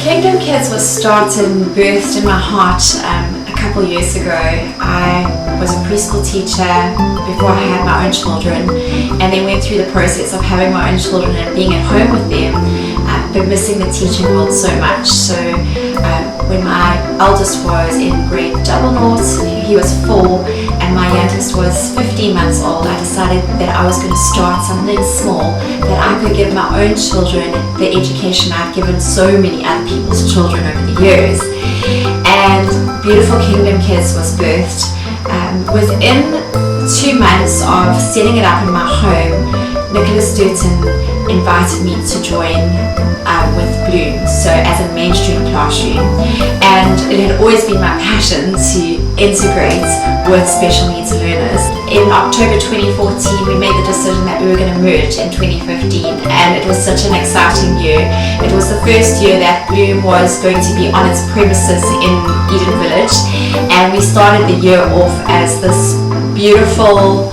Kingdom Kids was started and birthed in my heart a couple years ago. I was a preschool teacher before I had my own children, and then went through the process of having my own children and being at home with them, but missing the teaching world so much. So when my eldest was in grade double naught, he was 4, and my youngest was 15 months old, I decided that I was going to start something small that I could give my own children the education I've given so many other people's children over the years. And Beautiful Kingdom Kids was birthed. Within 2 months of setting it up in my home, Nicholas Durton invited me to join with Bloom, so as a mainstream classroom, and it had always been my passion to integrate with special needs learners. In October 2014 we made the decision that we were going to merge in 2015, and it was such an exciting year. It was the first year that Bloom was going to be on its premises in Eden Village, and we started the year off as this beautiful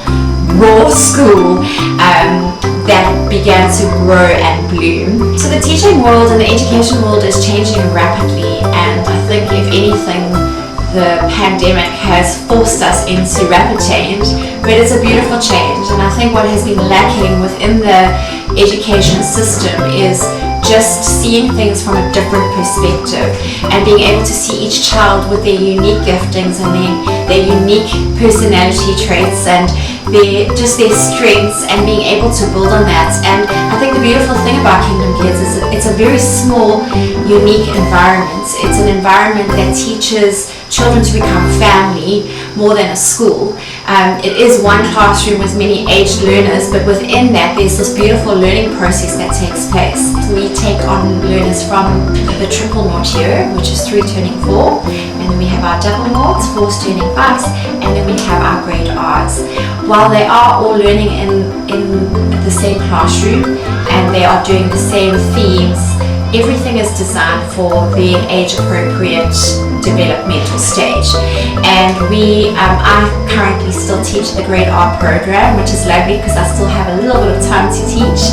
raw school that began to grow and bloom. So the teaching world and the education world is changing rapidly, and I think if anything the pandemic has forced us into rapid change, but it's a beautiful change. And I think what has been lacking within the education system is just seeing things from a different perspective and being able to see each child with their unique giftings and their unique personality traits and their strengths, and being able to build on that. And I think the beautiful thing about Kingdom Kids is it's a very small, unique environment. It's an environment that teaches children to become family more than a school. It is one classroom with many aged learners, but within that there's this beautiful learning process that takes place. We take on learners from the triple naught year, which is 3 turning 4, and then we have our double naughts, 4s turning 5s, and then we have our grade Rs. While they are all learning in the same classroom and they are doing the same themes, everything is designed for the age-appropriate developmental stage. And I currently still teach the grade R program, which is lovely because I still have a little bit of time to teach.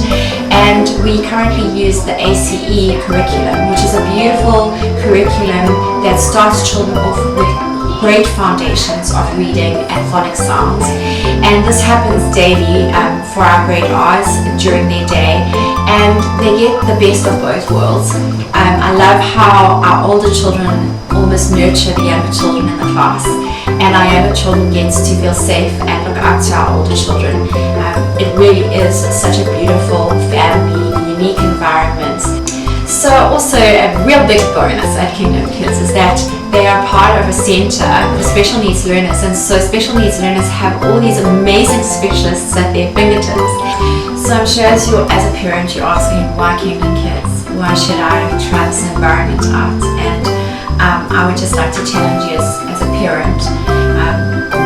And we currently use the ACE curriculum, which is a beautiful curriculum that starts children off with great foundations of reading and phonic sounds. And this happens daily for our grade Rs during their day, and they get the best of both worlds. I love how our older children almost nurture the younger children in the class, and our younger children get to feel safe and look up to our older children. It really is such a beautiful family, unique environment. So also a real big bonus at Kingdom Kids is that they are part of a centre for special needs learners, and so special needs learners have all these amazing specialists at their fingertips. So I'm sure as a parent you're asking, why Kingdom Kids? Why should I try this environment out? And I would just like to challenge you as a parent.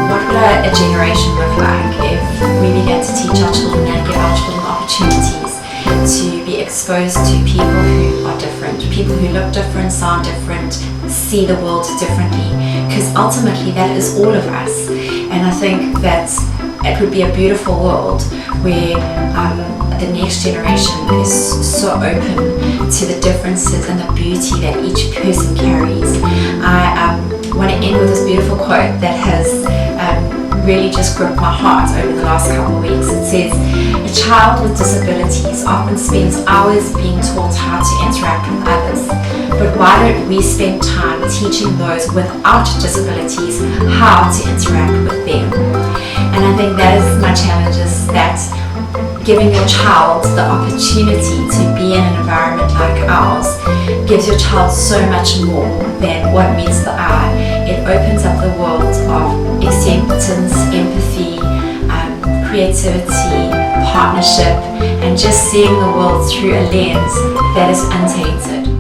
What would a generation look like if we began to teach our children and give our children opportunities to be exposed to people who are different, people who look different, sound different, see the world differently, because ultimately that is all of us. And I think that it would be a beautiful world where the next generation is so open to the differences and the beauty that each person carries. I want to end with this beautiful quote that has really just gripped my heart over the last couple of weeks. It says, "A child with disabilities often spends hours being taught how to interact with others, but why don't we spend time teaching those without disabilities how to interact with them?" And I think that is my challenge, is that giving your child the opportunity to be in an environment like ours gives your child so much more than what meets the eye. It opens up the world of acceptance, empathy, creativity, partnership, and just seeing the world through a lens that is untainted.